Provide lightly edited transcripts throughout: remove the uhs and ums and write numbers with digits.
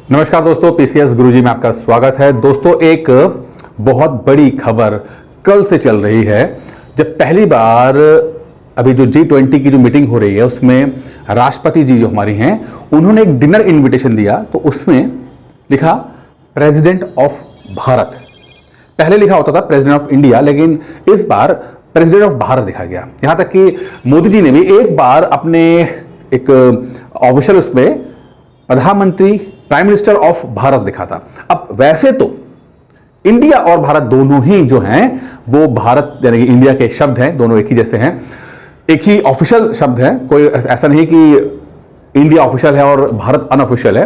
नमस्कार दोस्तों, पीसीएस गुरुजी में आपका स्वागत है। दोस्तों, एक बहुत बड़ी खबर कल से चल रही है। जब पहली बार अभी जो G20 की जो मीटिंग हो रही है उसमें राष्ट्रपति जी जो हमारी हैं उन्होंने एक डिनर इनविटेशन दिया, तो उसमें लिखा प्रेसिडेंट ऑफ भारत। पहले लिखा होता था प्रेसिडेंट ऑफ इंडिया, लेकिन इस बार प्रेसिडेंट ऑफ भारत लिखा गया। यहां तक कि मोदी जी ने भी एक बार अपने एक ऑफिशियल उसमें प्रधानमंत्री प्राइम मिनिस्टर ऑफ भारत लिखा था। अब वैसे तो इंडिया और भारत दोनों ही जो हैं वो भारत यानी कि इंडिया के शब्द हैं, दोनों एक ही जैसे हैं, एक ही ऑफिशियल शब्द है। कोई ऐसा नहीं कि इंडिया ऑफिशियल है और भारत अनऑफिशियल है।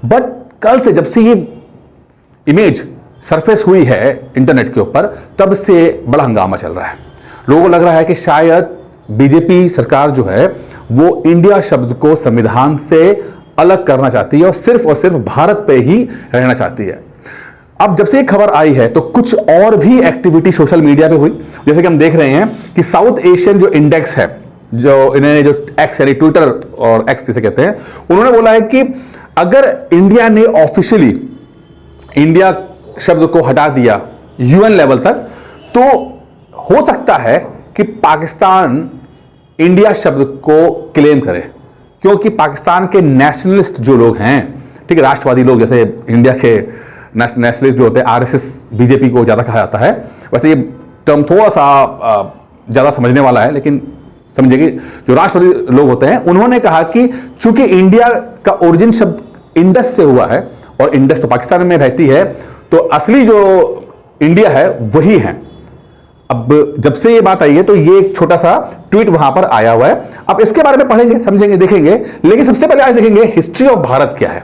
बट कल से जब से ये इमेज सरफेस हुई है इंटरनेट के ऊपर, तब से बड़ा हंगामा चल रहा है। लोगों को लग रहा है कि शायद बीजेपी सरकार जो है वो इंडिया शब्द को संविधान से अलग करना चाहती है और सिर्फ भारत पे ही रहना चाहती है। अब जब से ये खबर आई है तो कुछ और भी एक्टिविटी सोशल मीडिया पे हुई। जैसे कि हम देख रहे हैं कि साउथ एशियन जो इंडेक्स है, जो इन्हें जो एक्स यानी ट्विटर और एक्स जिसे कहते हैं, उन्होंने बोला है कि अगर इंडिया ने ऑफिशियली इंडिया शब्द को हटा दिया यूएन लेवल तक, तो हो सकता है कि पाकिस्तान इंडिया शब्द को क्लेम करे, क्योंकि पाकिस्तान के नेशनलिस्ट जो लोग हैं, ठीक है, राष्ट्रवादी लोग, जैसे इंडिया के नेशनलिस्ट जो होते हैं, आरएसएस बीजेपी को ज़्यादा कहा जाता है। वैसे ये टर्म थोड़ा सा ज़्यादा समझने वाला है, लेकिन समझिए कि जो राष्ट्रवादी लोग होते हैं उन्होंने कहा कि चूंकि इंडिया का ओरिजिन शब्द इंडस से हुआ है और इंडस तो पाकिस्तान में रहती है, तो असली जो इंडिया है वही है। अब जब से ये बात आई है तो ये एक छोटा सा ट्वीट वहां पर आया हुआ है। अब इसके बारे में पढ़ेंगे, समझेंगे, देखेंगे, लेकिन सबसे पहले आज देखेंगे हिस्ट्री ऑफ भारत क्या है।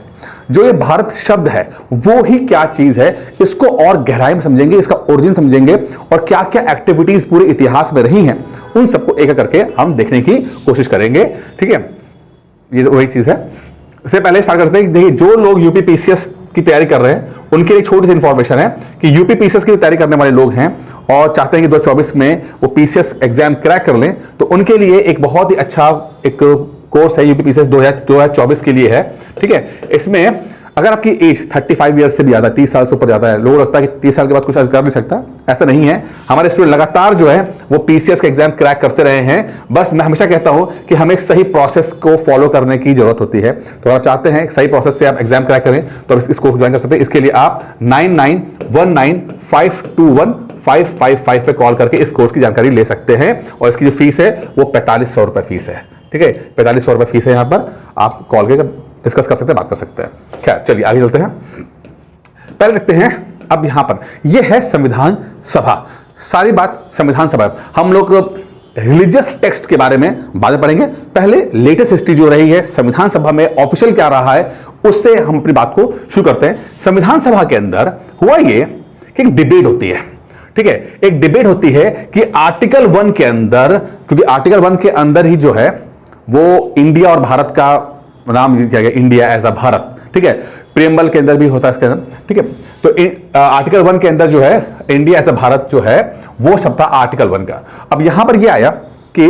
जो ये भारत शब्द है वो ही क्या चीज है, इसको और गहराई में समझेंगे, इसका ओरिजिन समझेंगे और क्या क्या एक्टिविटीज पूरे इतिहास में रही हैं, उन सबको एक एक करके हम देखने की कोशिश करेंगे। ठीक है, ये वही चीज है। इससे पहले स्टार्ट करते हैं। देखिए, जो लोग यूपीपीसीएस की तैयारी कर रहे हैं उनके लिए छोटी सी इंफॉर्मेशन है कि यूपीपीसीएस की तैयारी करने वाले लोग हैं और चाहते हैं कि 2024 में वो पीसीएस एग्जाम क्रैक कर लें, तो उनके लिए एक बहुत ही अच्छा एक कोर्स है यूपीपीसीएस 2024 के लिए है। ठीक है, इसमें अगर आपकी एज 35 ईयर्स से भी ज्यादा, 30 साल से ऊपर जाता है, लोगों को लगता है कि 30 साल के बाद कुछ कर नहीं सकता, ऐसा नहीं है। हमारे स्टूडेंट लगातार जो है वो पीसीएस का एग्जाम क्रैक करते रहे हैं। बस मैं हमेशा कहता हूं कि हमें एक सही प्रोसेस को फॉलो करने की जरूरत होती है। तो आप चाहते हैं सही प्रोसेस से आप एग्जाम क्रैक करें तो आप इस कोर्स ज्वाइन कर सकते हैं। इसके लिए आप 9919521555 पे कॉल करके इस कोर्स की जानकारी ले सकते हैं और इसकी जो फीस है वो 4500 रुपए फीस है। ठीक है, 4500 रुपए फीस है। यहां पर आप कॉल करके डिस्कस कर सकते हैं, बात कर सकते हैं। खैर, चलिए आगे चलते हैं। पहले देखते हैं अब यहां पर यह है संविधान सभा। सारी बात संविधान सभा, हम लोग रिलीजियस टेक्स्ट के बारे में बाद में पढ़ेंगे। पहले लेटेस्ट हिस्ट्री जो रही है संविधान सभा में, ऑफिशियल क्या रहा है, उससे हम अपनी बात को शुरू करते हैं। संविधान सभा के अंदर हुआ ये कि एक डिबेट होती है। ठीक है, एक डिबेट होती है कि आर्टिकल 1 के अंदर, क्योंकि आर्टिकल 1 के अंदर ही जो है वो इंडिया और भारत का नाम किया गया, इंडिया एज अ भारत। ठीक है, प्रियम्बल के अंदर भी होता है इसके अंदर। ठीक है, तो आर्टिकल 1 के अंदर जो है इंडिया एज अ भारत जो है वो शब्द था आर्टिकल 1 का। अब यहां पर यह आया कि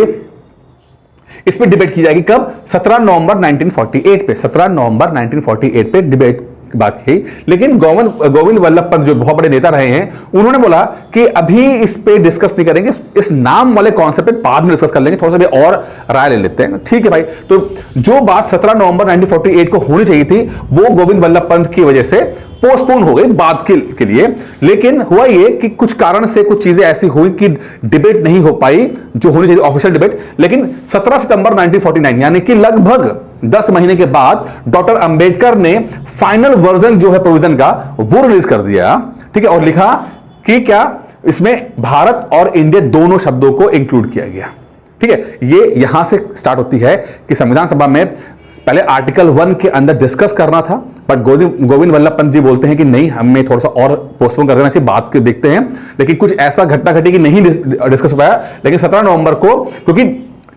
इस पे डिबेट की जाएगी कब, 17 नवंबर 1948 पे। 17 नवंबर 1948 पे डिबेट की बात की। लेकिन गोविंद वल्लभ पंत जो बहुत बड़े नेता रहे हैं, उन्होंने बोला कि अभी इस पे डिस्कस नहीं करेंगे, इस नाम वाले कॉन्सेप्ट पे बाद में डिस्कस कर लेंगे, थोड़ा सा भी और राय ले लेते हैं। ठीक है भाई, तो जो बात 17 नवंबर 1948 को होनी चाहिए थी वो गोविंद वल्लभ पंत की वजह से पोस्टपोन हो गई बात के लिए। लेकिन हुआ ये कि कुछ कारण से कुछ चीजें ऐसी हुई कि डिबेट नहीं हो पाई जो होनी चाहिए ऑफिशियल डिबेट। लेकिन 17 सितंबर 1949 यानी कि लगभग 10 महीने के बाद डॉक्टर अंबेडकर ने फाइनल वर्जन जो है प्रोविजन का वो रिलीज कर दिया। ठीक है, और लिखा कि क्या इसमें भारत और इंडिया दोनों शब्दों को इंक्लूड किया गया। ठीक है, ये यहां से स्टार्ट होती है कि संविधान सभा में पहले आर्टिकल 1 के अंदर डिस्कस करना था, बट गोविंद वल्लभ पंत जी बोलते हैं कि नहीं, हमें थोड़ा सा और पोस्टपोन कर देना चाहिए, बात के देखते हैं। लेकिन कुछ ऐसा घटना घटी कि नहीं डिस्कस हो पाया। लेकिन 17 नवंबर को, क्योंकि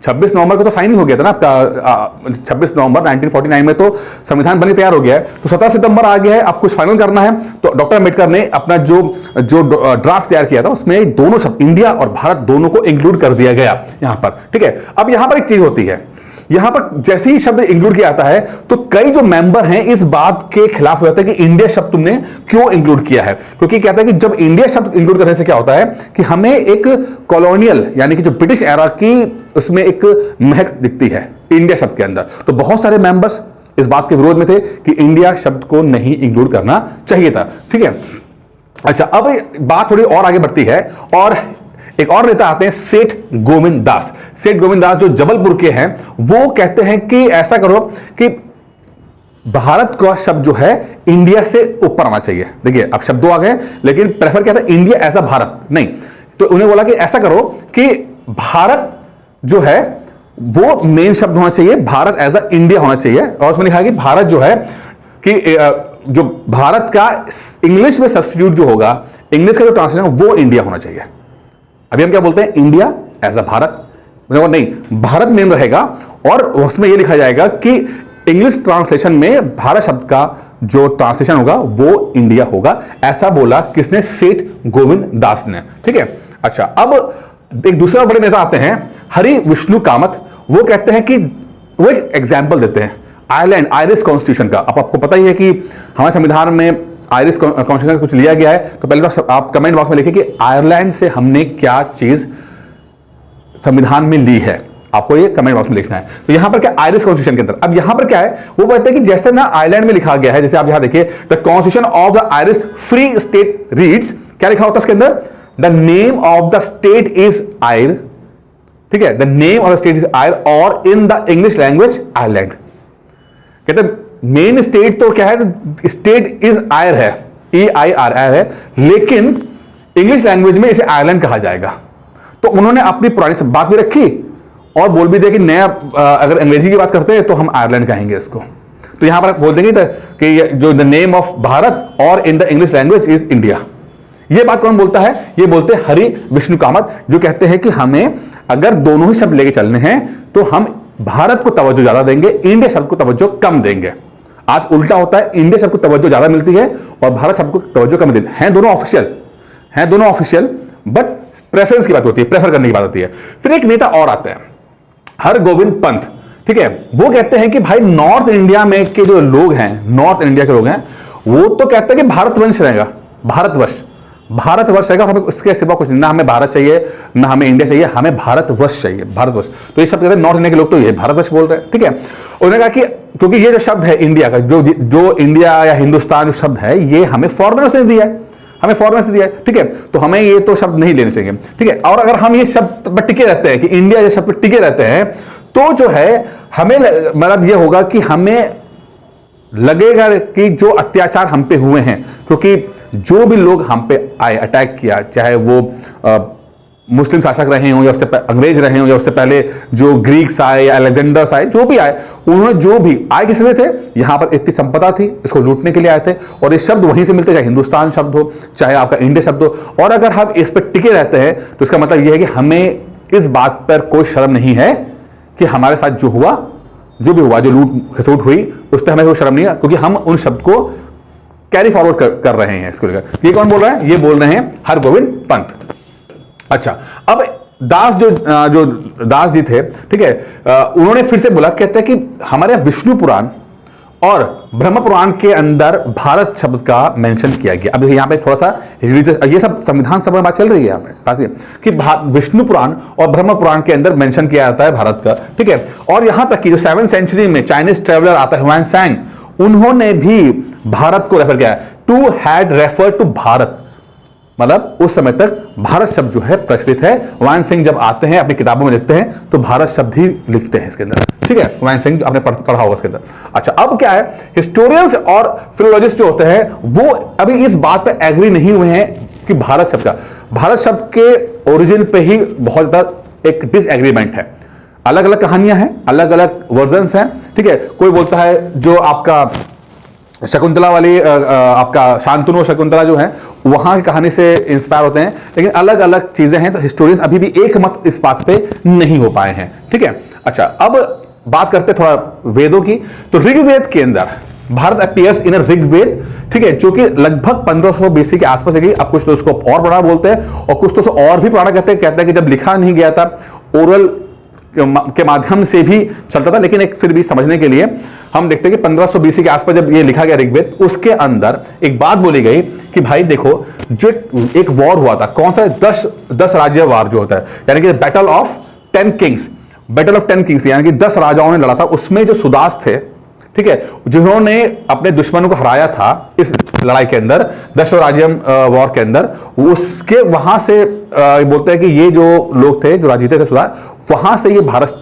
26 नवंबर को तो साइन हो गया था ना आपका, 26 नवंबर 1949 में तो संविधान बनने तैयार हो गया है, तो 17 सितंबर आ गया है, अब कुछ फाइनल करना है। तो डॉक्टर अंबेडकर ने अपना जो ड्राफ्ट तैयार किया था उसमें दोनों शब्द इंडिया और भारत दोनों को इंक्लूड कर दिया गया यहां पर। ठीक है, अब यहां पर एक चीज होती है यहां पर जैसे ही शब्द इंक्लूड किया जाता है तो कई जो मेंबर हैं इस बात के खिलाफ हो जाते हैं कि इंडिया शब्द तुमने क्यों इंक्लूड किया है, क्योंकि कहता है कि जब इंडिया शब्द इंक्लूड करने से क्या होता है कि हमें एक कॉलोनियल यानी कि जो ब्रिटिश एरा की उसमें एक महक दिखती है इंडिया शब्द के अंदर। तो बहुत सारे मेंबर्स इस बात के विरोध में थे कि इंडिया शब्द को नहीं इंक्लूड करना चाहिए था। ठीक है, अच्छा अब बात थोड़ी और आगे बढ़ती है और एक और नेता आते हैं सेठ गोविंद दास। सेठ गोविंद दास जो जबलपुर के हैं वो कहते हैं कि ऐसा करो कि भारत का शब्द जो है इंडिया से ऊपर आना चाहिए। देखिए अब शब्दों आ गए लेकिन प्रेफर क्या था, इंडिया ऐसा भारत नहीं। तो उन्हें बोला कि ऐसा करो कि भारत जो है वो मेन शब्द होना चाहिए, भारत एज अ इंडिया होना चाहिए। और उसमें लिखा है कि भारत जो है कि जो भारत का इंग्लिश में सब्स्टिट्यूट जो होगा, इंग्लिश का जो ट्रांसलेशन वो इंडिया होना चाहिए। अभी हम क्या बोलते हैं, इंडिया एज अ भारत, नहीं भारत मेन रहेगा और उसमें यह लिखा जाएगा कि इंग्लिश ट्रांसलेशन में भारत शब्द का जो ट्रांसलेशन होगा वो इंडिया होगा। ऐसा बोला किसने, सेठ गोविंद दास ने। ठीक है, अच्छा अब एक दूसरा बड़े नेता आते हैं हरि विष्णु कामत। वो कहते हैं कि वो एक एग्जाम्पल देते हैं आयरलैंड आयरिश कॉन्स्टिट्यूशन का। अब आपको पता ही है कि हमारे संविधान में आयरिश कॉन्स्टिट्यूशन कुछ लिया गया है, तो पहले तो आप कमेंट बॉक्स में लिखिए कि आयरलैंड से हमने क्या चीज संविधान में ली है, आपको ये कमेंट बॉक्स में लिखना है। तो यहां पर क्या आयरिश कॉन्स्टिट्यूशन के अंदर, अब यहां पर क्या है वो कहते हैं कि जैसे ना आयरलैंड में लिखा गया है, जैसे आप यहां देखिए the constitution of the Irish Free State reads, क्या लिखा होता है उसके अंदर, the name of the state is Eire. ठीक है, the name of the state is Eire और in the English language Ireland. कहते हैं मेन स्टेट तो क्या है, स्टेट इज आयर है, EIR है, लेकिन इंग्लिश लैंग्वेज में इसे आयरलैंड कहा जाएगा। तो उन्होंने अपनी पुरानी बात भी रखी और बोल भी दिया कि नया अगर अंग्रेजी की बात करते हैं तो हम आयरलैंड कहेंगे इसको। तो यहां पर बोल देंगे कि जो द नेम ऑफ भारत और in the English language is India. ये बात कौन बोलता है, ये बोलते हैं हरि विष्णु कामत, जो कहते हैं कि हमें अगर दोनों ही शब्द लेके चलने हैं तो हम भारत को तवज्जो ज्यादा देंगे, इंडिया शब्द को तवज्जो कम देंगे। आज उल्टा होता है, इंडिया शब्द को तवज्जो ज्यादा मिलती है और भारत शब्द को तवज्जो कम मिलती है। दोनों ऑफिशियल बट प्रेफरेंस की बात होती है, प्रेफर करने की बात होती है। फिर एक नेता और आते हैं हरगोविंद पंत। ठीक है, वो कहते हैं कि भाई नॉर्थ इंडिया में के जो लोग हैं, नॉर्थ इंडिया के लोग हैं, वो तो कहते हैं कि भारतवंश रहेगा, भारतवर्ष रहेगा, हमें उसके सिवा कुछ नहीं, ना हमें भारत चाहिए ना हमें इंडिया चाहिए, हमें भारतवर्ष चाहिए, भारतवर्ष। तो ये शब्द कहते हैं नॉर्थ इंडिया के लोग तो ये भारतवर्ष बोल रहे हैं। ठीक है, उन्होंने कहा कि क्योंकि ये जो शब्द है इंडिया का, जो इंडिया या हिंदुस्तान जो शब्द है ये हमें फॉरेनर्स ने दिया है, ठीक है, तो हमें ये तो शब्द नहीं लेने चाहिए। ठीक है, और अगर हम ये शब्द पर टिके रहते हैं कि इंडिया ये शब्द पर टिके रहते हैं तो जो है हमें मतलब ये होगा कि हमें लगेगा कि जो अत्याचार हम पे हुए हैं, क्योंकि जो भी लोग हम पे आए, अटैक किया, चाहे वो मुस्लिम शासक रहे हों या उससे अंग्रेज रहे हों या उससे पहले जो ग्रीक्स आए या अलेक्जेंडर्स आए, जो भी आए, उन्होंने जो भी आए किस लिए थे, यहां पर इतनी संपदा थी, इसको लूटने के लिए आए थे और ये शब्द वहीं से मिलते, चाहे हिंदुस्तान शब्द हो चाहे आपका इंडिया शब्द हो। और अगर हम इस पर टिके रहते हैं तो इसका मतलब यह है कि हमें इस बात पर कोई शर्म नहीं है कि हमारे साथ जो भी हुआ, जो लूट खसूट हुई, उस पर हमें कोई शर्म नहीं है, क्योंकि हम उन शब्द को कैरी फॉरवर्ड कर रहे हैं इसको लेकर। ये कौन बोल रहा है, ये बोल रहे हैं हरगोविंद पंत। अच्छा, अब दास जो दास जी थे, ठीक है, उन्होंने फिर से बोला, कहते हैं कि हमारे विष्णु पुराण और ब्रह्म पुराण के अंदर भारत शब्द का मेंशन किया गया। अब यहाँ पे थोड़ा सा रिलीजियस, ये सब संविधान सभा में बात चल रही है यहाँ पे कि विष्णु पुराण और ब्रह्म पुराण के अंदर मेंशन किया जाता है भारत का। ठीक है, और यहां तक कि जो 7वीं सेंचुरी में चाइनीज ट्रेवलर आता है ह्वेनसांग, उन्होंने भी भारत को रेफर किया, to had refer to Bharat, मतलब उस समय तक भारत शब्द जो है प्रचलित है। ह्वेन सिंह जब आते हैं अपनी किताबों में लिखते हैं तो भारत शब्द ही लिखते हैं इसके अंदर। ठीक है, ह्वेन सिंह आपने पढ़ा होगा इसके अंदर। अच्छा, अब क्या है, हिस्टोरियंस और फिलोलॉजिस्ट जो होते हैं वो अभी इस बात पे एग्री नहीं हुए हैं कि भारत शब्द के ओरिजिन पे ही बहुत ज्यादा एक डिसएग्रीमेंट है। अलग अलग कहानियां हैं, अलग अलग वर्जन्स हैं। ठीक है, कोई बोलता है जो आपका शकुंतला वाली आपका शांतनु और शकुंतला जो है वहां की कहानी से इंस्पायर होते हैं, लेकिन अलग अलग चीजें हैं। तो हिस्टोरियंस अभी भी एक मत इस बात पे नहीं हो पाए हैं। ठीक है, अच्छा अब बात करते हैं थोड़ा वेदों की। तो ऋग्वेद के अंदर भारत अपीयर्स इन ऋग्वेद, ठीक है, जो कि लगभग 1500 BC के आसपास है। अब कुछ तो उसको और पुराना बोलते हैं और कुछ तो और भी पुराना कहते हैं कि जब लिखा नहीं गया था, ओरल के माध्यम से भी चलता था, लेकिन एक फिर भी समझने के लिए हम देखते हैं कि 1500 BC के आसपास जब ये लिखा गया ऋग्वेद, उसके अंदर एक बात बोली गई कि भाई देखो, जो एक वॉर हुआ था, कौन सा, 10 राज्य वार जो होता है, यानी कि battle of 10 Kings, battle of 10 Kings, यानी कि 10 राजाओं ने लड़ा था। उसमें जो सुदास थे, ठीक है, जिन्होंने अपने दुश्मनों को हराया था इस लड़ाई के अंदर, 10 राज्य वॉर के अंदर, उसके वहां से बोलते हैं कि ये जो लोग थे, जो राजा जीते थे सुदास, वहां से ये भारत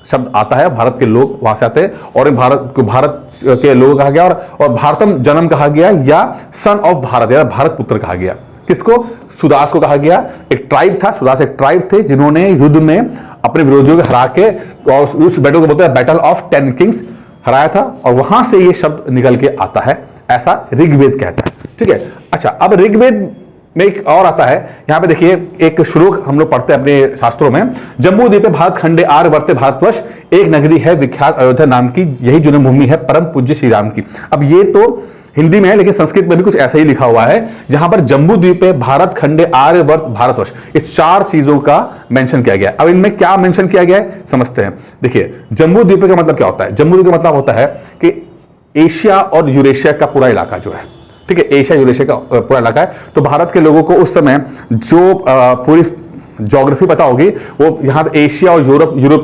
शब्द आता है, भारत के लोग वहां से आते हैं, और भारत के लोग कहा गया, और भारतम जन्म कहा गया, या सन ऑफ भारत, या भारत पुत्र कहा गया। किसको? सुदास को कहा गया। एक ट्राइब था, सुदास एक ट्राइब थे जिन्होंने युद्ध में अपने विरोधियों को हरा के, और उस बैटल को बोलते हैं बैटल ऑफ 10 किंग्स, हराया था, और वहां से ये शब्द निकल के आता है, ऐसा ऋग्वेद कहता है। ठीक है, अच्छा, अब ऋग्वेद में एक और आता है, यहां पे देखिए एक श्लोक हम लोग पढ़ते हैं अपने शास्त्रों में, जम्बू द्वीपे भारत खंडे आर्यवर्ते भारतवर्ष, एक नगरी है विख्यात अयोध्या नाम की, यही जन्मभूमि है परम पूज्य श्री राम की। अब ये तो हिंदी में है, लेकिन संस्कृत में भी कुछ ऐसा ही लिखा हुआ है, जहां पर जम्बू द्वीपे भारत खंडे आर्यवर्त भारतवर्ष, इस 4 चीजों का मेंशन किया गया। अब इनमें क्या मेंशन किया गया है समझते हैं। देखिए, जम्बू द्वीपे का मतलब क्या होता है? जम्बू द्वीप का मतलब होता है कि एशिया और यूरेशिया का पूरा इलाका जो है, ठीक है, एशिया यूरेशिया का पूरा इलाका है। तो भारत के लोगों को उस समय जो पूरी ज्योग्राफी पता होगी, वो यहाँ एशिया और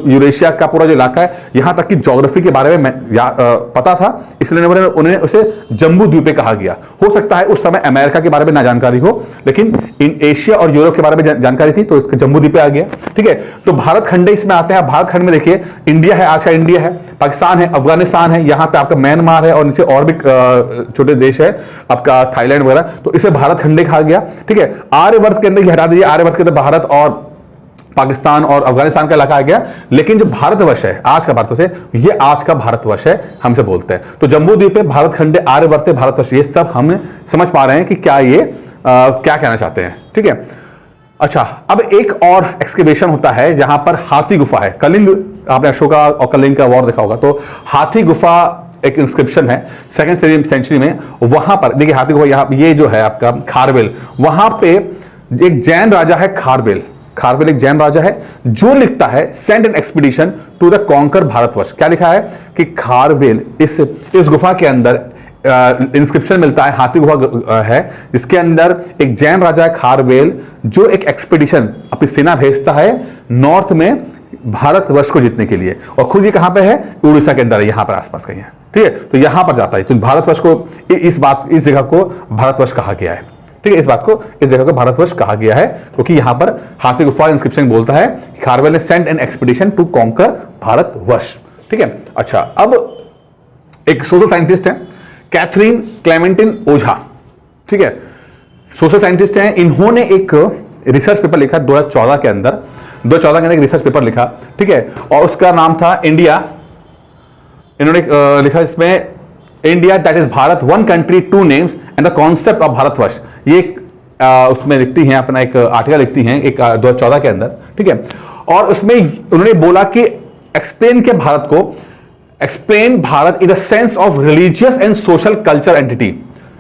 यूरेशिया का पूरा जो इलाका है, यहाँ तक की ज्योग्राफी के बारे में पता था, इसलिए उन्हें उसे जम्बू द्वीपे कहा गया। हो सकता है उस समय अमेरिका के बारे में ना जानकारी हो, लेकिन इन एशिया और यूरोप के बारे में जानकारी थी, तो इसके जम्बू द्वीपे आ गया। ठीक है, तो भारत खंडे इसमें आते हैं। भारत खंड में देखिए, इंडिया है, आज का इंडिया है, पाकिस्तान है, अफगानिस्तान है, यहाँ पे आपका म्यांमार है, और नीचे और भी छोटे देश है, आपका थाईलैंड वगैरह, तो इसे भारत खंडे कहा गया। ठीक है, आर्यवर्त के अंदर हटा दीजिए, आर्यवर्त के अंदर भारत और पाकिस्तान और अफगानिस्तान का इलाका आ गया, लेकिन जो भारतवर्ष है, आज का भारतवर्ष है, ये आज का भारतवर्ष है, हमसे बोलते हैं। तो जम्बू द्वीप पे भारत खंडे आर्यवर्ते भारतवर्ष, ये सब हम समझ पा रहे हैं कि क्या ये क्या कहना चाहते हैं। ठीक है, अच्छा, अब एक और एक्सकेवेशन होता है जहां पर हाथी गुफा है। कलिंग, आपने अशोका और कलिंग का वॉर देखा होगा, तो हाथी गुफा एक इंस्क्रिप्शन है 2nd सेंचुरी में, वहां पर देखिए हाथी गुफा, यहाँ ये जो है आपका खारवेल, वहां पे एक जैन राजा है खारवेल एक जैन राजा है, जो लिखता है send an expedition to the conquer Bharatvarsha. क्या लिखा है कि खारवेल, इस गुफा के अंदर इंस्क्रिप्शन मिलता है, हाथी गुफा है, जिसके अंदर एक जैन राजा है खारवेल, जो एक एक्सपीडिशन अपनी सेना भेजता है नॉर्थ में भारतवर्ष को जीतने के लिए, और खुद ये कहां पे है? उड़ीसा के अंदर है, यहां पर आसपास कहीं है। ठीक है, तो यहां पर जाता है, तो भारतवर्ष को इस जगह को भारतवर्ष कहा गया है। ठीक है, इस जगह को भारतवर्ष कहा गया है, क्योंकि यहां पर हाथी गुफा इंस्क्रिप्शन बोलता है कि खारवेल ने send an expedition to conquer Bharatvarsha. ठीक है, अच्छा, अब एक सोशल साइंटिस्ट है कैथरीन क्लेमेंटिन ओझा। ठीक है, सोशल साइंटिस्ट हैं, इन्होंने एक रिसर्च पेपर लिखा 2014 के अंदर, 2014 के अंदर एक रिसर्च पेपर लिखा। ठीक है, और उसका नाम था इंडिया, इन्होंने लिखा इसमें India that is Bharat, one country two names and the concept of Bharatvarsh. ये उसमें लिखती हैं, अपना एक आर्टिकल लिखती हैं एक 2014 के अंदर। ठीक है, और उसमें उन्होंने बोला कि एक्सप्लेन के भारत को, explain Bharat in the sense of religious and social culture entity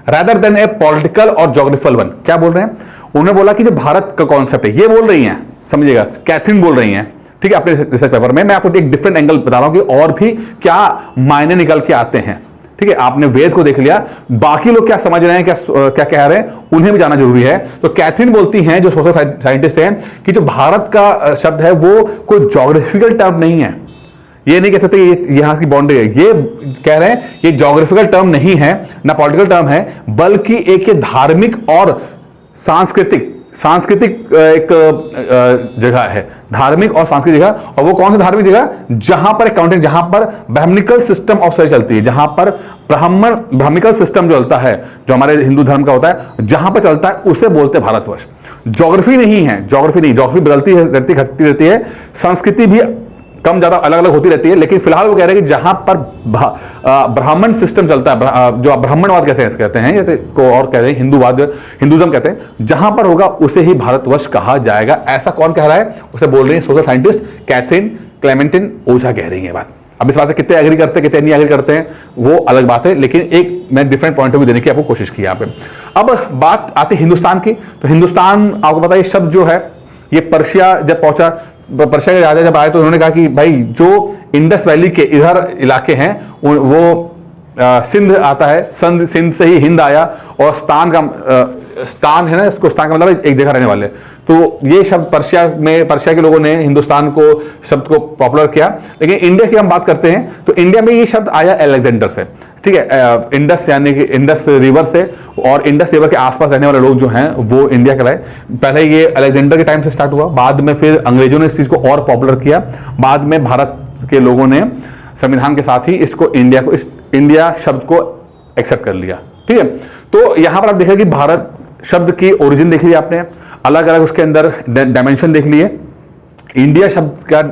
rather than A political और ज्योग्राफिकल वन। क्या बोल रहे हैं? उन्होंने बोला कि जो भारत का कॉन्सेप्ट है, ये बोल रही हैं, समझिएगा, कैथरीन बोल रही हैं। ठीक है, अपने रिसर्च पेपर में मैं आपको एक डिफरेंट एंगल बता रहा हूं कि और भी क्या मायने निकल के आते हैं। ठीक है, आपने वेद को देख लिया, बाकी लोग क्या समझ रहे हैं, क्या कह रहे हैं, उन्हें भी जानना जरूरी है। तो कैथरीन बोलती हैं, जो सोशल साइंटिस्ट हैं, कि जो भारत का शब्द है वो कोई ज्योग्राफिकल टर्म नहीं है। ये नहीं कह सकते ये यहां की बाउंड्री है, ये कह रहे हैं ये ज्योग्राफिकल टर्म नहीं है, ना पॉलिटिकल टर्म है, बल्कि एक धार्मिक और सांस्कृतिक एक जगह है, धार्मिक और सांस्कृतिक जगह। और वो कौन सी धार्मिक जगह? जहां पर अकाउंटिंग, जहां पर ब्राह्मणिकल सिस्टम ऑफ स्टडी चलती है, जहां पर ब्राह्मणिकल सिस्टम जो चलता है, जो हमारे हिंदू धर्म का होता है, जहां पर चलता है, उसे बोलते हैं भारतवर्ष। ज्योग्राफी नहीं है, ज्योग्राफी बदलती रहती, घटती रहती है, संस्कृति भी कम ज्यादा अलग अलग होती रहती है, लेकिन फिलहाल वो कह रहे हैं कि जहां पर ब्राह्मण सिस्टम चलता है, जो ब्राह्मणवाद कहते हैं, या को और कहते हैं हिंदुज्म कहते हैं, जहां पर होगा उसे ही भारतवर्ष कहा जाएगा। ऐसा कौन कह रहा है? उसे बोल रही है सोशल साइंटिस्ट कैथरीन क्लेमेंटिन ओझा कह रही है बात। अब इस बात से कितने एग्री करते हैं, कितने नहीं एग्री करते हैं, वो अलग बात है, लेकिन एक मैं डिफरेंट पॉइंट ऑफ व्यू देने की आपको कोशिश की यहाँ पे। अब बात आती हिंदुस्तान की, तो हिंदुस्तान आपको पता है, शब्द जो है ये पर्शिया जब पहुंचा पर्शिया के राजा जब आए तो उन्होंने कहा कि भाई जो इंडस वैली के इधर इलाके हैं वो सिंध आता है, सिंध से ही हिंद आया, और स्तान है ना, इसको स्तान का मतलब एक जगह रहने वाले। तो ये शब्द पर्शिया के लोगों ने हिंदुस्तान को शब्द को पॉपुलर किया। लेकिन इंडिया की हम बात करते हैं तो इंडिया में ये शब्द आया अलेक्जेंडर से, ठीक है, इंडस यानी कि इंडस रिवर से, और इंडस रिवर के आसपास रहने वाले लोग जो हैं वो इंडिया कहलाए। पहले ये अलेक्जेंडर के टाइम से स्टार्ट हुआ, बाद में फिर अंग्रेजों ने इस चीज को और पॉपुलर किया, बाद में भारत के लोगों ने संविधान के साथ ही इसको इंडिया शब्द को एक्सेप्ट कर लिया, ठीक है। तो यहां पर आप देखिए कि भारत शब्द की ओरिजिन देख लिया आपने, अलग अलग उसके अंदर डायमेंशन देख लिए, इंडिया शब्द का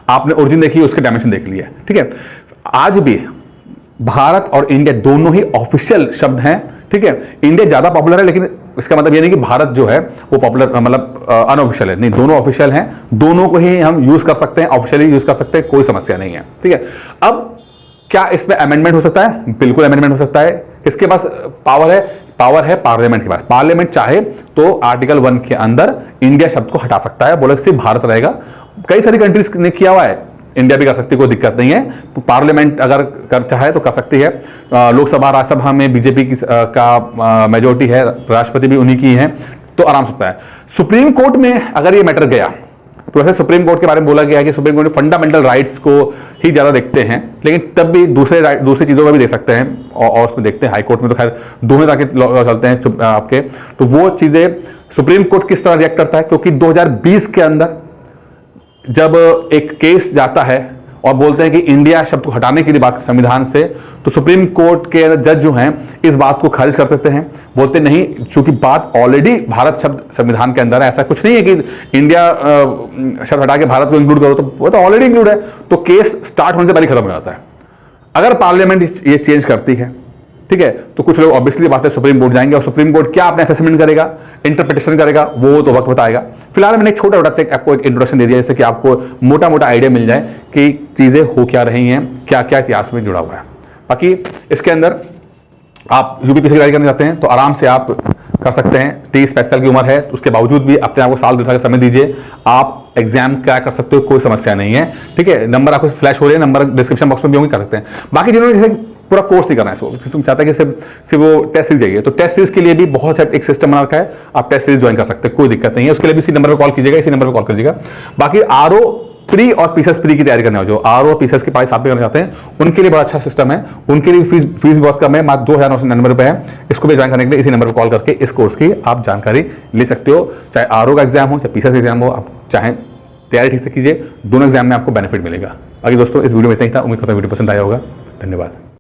आपने ओरिजिन देखी, उसके डायमेंशन देख लिए, ठीक है। आज भी भारत और इंडिया दोनों ही ऑफिशियल शब्द हैं, ठीक है। इंडिया ज्यादा पॉपुलर है, लेकिन इसका मतलब ये नहीं कि भारत जो है वो पॉपुलर मतलब अनऑफिशियल है, नहीं, दोनों ऑफिशियल हैं, दोनों को ही हम यूज कर सकते हैं, ऑफिशियली यूज कर सकते हैं, कोई समस्या नहीं है, ठीक है। अब क्या इसमें अमेंडमेंट हो सकता है? बिल्कुल अमेंडमेंट हो सकता है। किसके पास पावर है? पावर है पार्लियामेंट के पास। पार्लियामेंट चाहे तो आर्टिकल 1 के अंदर इंडिया शब्द को हटा सकता है, बोले सिर्फ भारत रहेगा। कई सारी कंट्रीज ने किया हुआ है, इंडिया भी कर सकती है, कोई दिक्कत नहीं है। पार्लियामेंट अगर चाहे तो कर सकती है। लोकसभा राज्यसभा में बीजेपी का मेजोरिटी है, राष्ट्रपति भी उन्हीं की है, तो आराम से होता है। सुप्रीम कोर्ट में अगर ये मैटर गया तो वैसे सुप्रीम कोर्ट के बारे में बोला गया है कि सुप्रीम कोर्ट फंडामेंटल राइट्स को ही ज्यादा देखते हैं, लेकिन तब भी दूसरी चीजों में भी देख सकते हैं, और उसमें देखते हैं। हाई कोर्ट में तो खैर दोनों तरह के चलते हैं आपके, तो वो चीजें सुप्रीम कोर्ट किस तरह रिएक्ट करता है, क्योंकि 2020 के अंदर जब एक केस जाता है और बोलते हैं कि इंडिया शब्द को हटाने के लिए बात संविधान से, तो सुप्रीम कोर्ट के जज जो हैं इस बात को खारिज कर देते हैं, बोलते नहीं, चूंकि बात ऑलरेडी भारत शब्द संविधान के अंदर है, ऐसा कुछ नहीं है कि इंडिया शब्द हटा के भारत को इंक्लूड करो, तो वो तो ऑलरेडी इंक्लूड है, तो केस स्टार्ट होने से पहले खत्म हो जाता है। अगर पार्लियामेंट ये चेंज करती है, ठीक है, तो कुछ लोग ऑब्वियसली बात है सुप्रीम कोर्ट जाएंगे, और सुप्रीम कोर्ट क्या अपने असेसमेंट करेगा, इंटरप्रिटेशन करेगा, वो तो वक्त बताएगा। फिलहाल मैंने एक छोटा आपको एक इंट्रोडक्शन दे दिया, जैसे कि आपको मोटा मोटा आइडिया मिल जाए कि चीजें हो क्या रही हैं, क्या क्या इतिहास में जुड़ा हुआ है। बाकी इसके अंदर आप यूपीपीएससी की तैयारी करना चाहते हैं तो आराम से आप कर सकते हैं। 23-25 साल की उम्र है, उसके बावजूद भी अपने आप को साल 2 साल का समय दीजिए, आप एग्जाम क्या कर सकते हो, कोई समस्या नहीं है, ठीक है। नंबर आपको फ्लैश हो रहे हैं, नंबर डिस्क्रिप्शन बॉक्स में भी होंगे, कर सकते हैं। बाकी जिन्होंने जैसे पूरा कोर्स नहीं करना है, इसको तुम चाहते हैं कि सिर्फ वो टेस्ट सीरीज चाहिए, तो टेस्ट सीरीज के लिए भी बहुत एक सिस्टम बना रखा है, आप टेस्ट सीरीज ज्वाइन कर सकते हैं, कोई दिक्कत नहीं है। उसके लिए भी इसी नंबर पर कॉल कीजिएगा, इसी नंबर पर कॉल कीजिएगा। बाकी आरओ प्री और पीसीएस प्री की तैयारी करने वाले जो आरओ और पीसीएस की पढ़ाई साथ में करना चाहते हैं, उनके लिए बड़ा अच्छा सिस्टम है, उनके लिए फीस बहुत कम है, मात्र 2,999 रुपए है। इसको भी ज्वाइन करने के लिए इसी नंबर पर कॉल करके इस कोर्स की आप जानकारी ले सकते हो। चाहे आरओ का एग्जाम हो, चाहे पीसीएस का एग्जाम हो, आप चाहे तैयारी ठीक से कीजिए, दोनों एग्जाम में आपको बेनिफिट मिलेगा। बाकी दोस्तों इस वीडियो में इतना ही था, उम्मीद करता हूं वीडियो पसंद आया होगा। धन्यवाद।